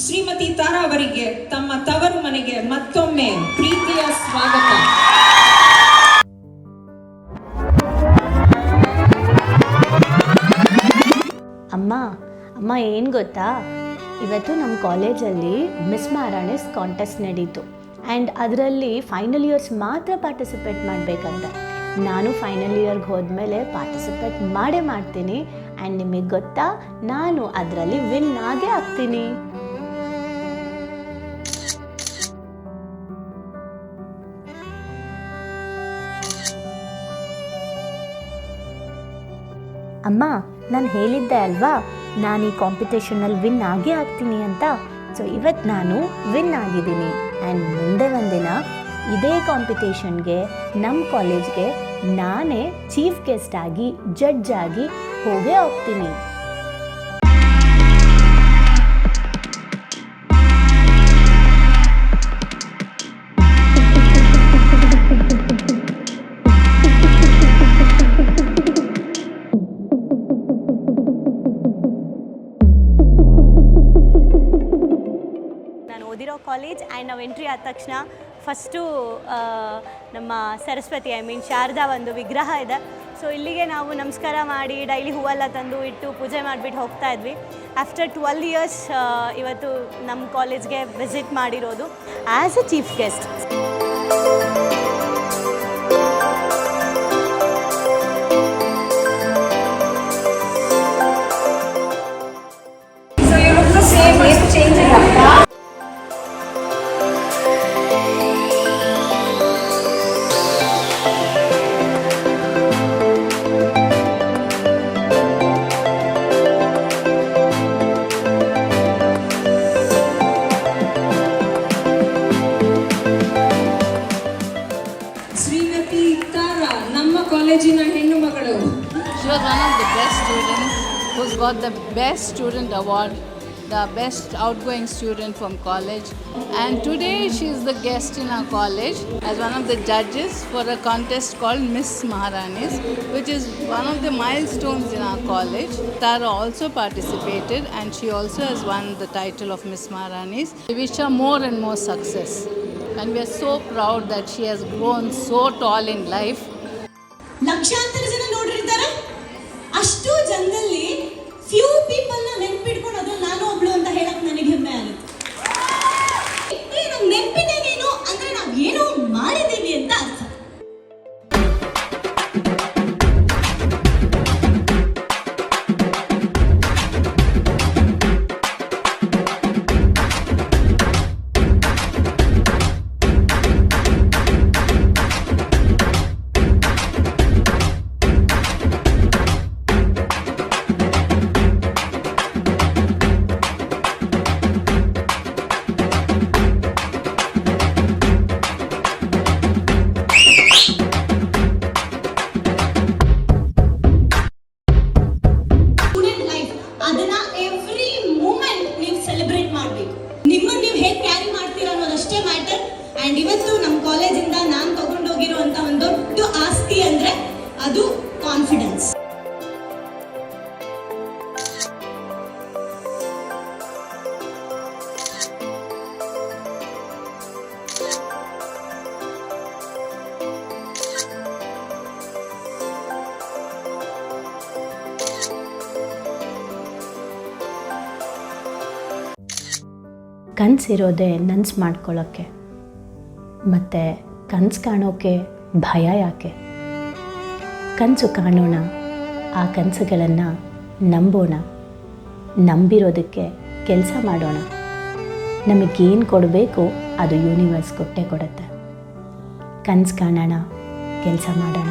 ಶ್ರೀಮತಿ ತಾರಾ ಅವರಿಗೆ ತಮ್ಮ ತವರು ಮನೆಗೆ ಮತ್ತೊಮ್ಮೆ ಪ್ರೀತಿಯ ಸ್ವಾಗತ. ಅಮ್ಮ ಏನು ಗೊತ್ತಾ, ಇವತ್ತು ನಮ್ಮ ಕಾಲೇಜಲ್ಲಿ ಮಿಸ್ ಮಹಾರಾಣಿಸ್ ಕಾಂಟೆಸ್ಟ್ ನಡೀತು ಆ್ಯಂಡ್ ಅದರಲ್ಲಿ ಫೈನಲ್ ಇಯರ್ಸ್ ಮಾತ್ರ ಪಾರ್ಟಿಸಿಪೇಟ್ ಮಾಡಬೇಕಂತ. ನಾನು ಫೈನಲ್ ಇಯರ್ಗೆ ಹೋದ್ಮೇಲೆ ಪಾರ್ಟಿಸಿಪೇಟ್ ಮಾಡೇ ಮಾಡ್ತೀನಿ ಆ್ಯಂಡ್ ನಿಮಗೆ ಗೊತ್ತಾ, ನಾನು ಅದರಲ್ಲಿ ವಿನ್ ಆಗೇ ಆಗ್ತೀನಿ. ಅಮ್ಮ, ನಾನು ಹೇಳಿದ್ದೆ ಅಲ್ವಾ, ನಾನು ಈ ಕಾಂಪಿಟೇಷನಲ್ಲಿ ವಿನ್ ಆಗೇ ಆಗ್ತೀನಿ ಅಂತ. ಸೊ ಇವತ್ತು ನಾನು ವಿನ್ ಆಗಿದ್ದೀನಿ ಆ್ಯಂಡ್ ಮುಂದೆ ಒಂದಿನ ಇದೇ ಕಾಂಪಿಟೇಷನ್ಗೆ ನಮ್ಮ ಕಾಲೇಜ್ಗೆ ನಾನೇ ಚೀಫ್ ಗೆಸ್ಟ್ ಆಗಿ ಜಡ್ಜ್ ಆಗಿ ಹೋಗೇ ಹೋಗ್ತೀನಿ. ಓದಿರೋ ಕಾಲೇಜ್ ಆ್ಯಂಡ್ ನಾವು ಎಂಟ್ರಿ ಆದ ತಕ್ಷಣ ಫಸ್ಟು ನಮ್ಮ ಸರಸ್ವತಿ ಶಾರದಾ ಒಂದು ವಿಗ್ರಹ ಇದೆ. ಸೊ ಇಲ್ಲಿಗೆ ನಾವು ನಮಸ್ಕಾರ ಮಾಡಿ ಡೈಲಿ ಹೂವೆಲ್ಲ ತಂದು ಇಟ್ಟು ಪೂಜೆ ಮಾಡಿಬಿಟ್ಟು ಹೋಗ್ತಾ ಇದ್ವಿ. ಆಫ್ಟರ್ 12 ಇಯರ್ಸ್ ಇವತ್ತು ನಮ್ಮ ಕಾಲೇಜ್ಗೆ ವಿಸಿಟ್ ಮಾಡಿರೋದು as A chief guest. She was one of the best students who's got the best student award, the best outgoing student from college. And today she is the guest in our college as one of the judges for a contest called Miss Maharanis, which is one of the milestones in our college. Tara also participated and she also has won the title of Miss Maharanis. We wish her more and more success. And we are so proud that she has grown so tall in life. ಲಕ್ಷಾಂತರ ಜನ ನೋಡಿರ್ತಾರೆ, ಅಷ್ಟು ಜನದಲ್ಲಿ few ಪೀಪಲ್ನ ನೆನ್ಪಿಟ್ಕೊಂಡು ಅದ್ರಲ್ಲಿ ನಾನು ಒಬ್ಳು ಅಂತ ಹೇಳಕ್ ನನಗೆ ಹೆಮ್ಮೆ ಆಗುತ್ತೆ. ನಾವು ನೆನಪಿದ್ದೇನೇನು ಅಂದ್ರೆ ನಾವು ಏನೋ ಮಾಡಿದ್ದೀವಿ ಅಂತ ಅರ್ಥ. ಅಂಡ್ ಇವತ್ತು ನಮ್ಮ ಕಾಲೇಜಿಂದ ನಾನು ತಗೊಂಡೋಗಿರುವಂತ ಒಂದು ದೊಡ್ಡ ಆಸ್ತಿ ಅಂದ್ರೆ ಅದು ಕಾನ್ಫಿಡೆನ್ಸ್. ಕನಸಿರೋದೆ ನನ್ಸು ಮಾಡ್ಕೊಳ್ಳೋಕ್ಕೆ, ಮತ್ತು ಕನಸು ಕಾಣೋಕ್ಕೆ ಭಯ ಯಾಕೆ? ಕನಸು ಕಾಣೋಣ, ಆ ಕನಸುಗಳನ್ನು ನಂಬೋಣ, ನಂಬಿರೋದಕ್ಕೆ ಕೆಲಸ ಮಾಡೋಣ. ನಮಗೇನು ಕೊಡಬೇಕು ಅದು ಯೂನಿವರ್ಸ್ ಕೊಟ್ಟೇ ಕೊಡುತ್ತೆ. ಕನಸು ಕಾಣೋಣ, ಕೆಲಸ ಮಾಡೋಣ.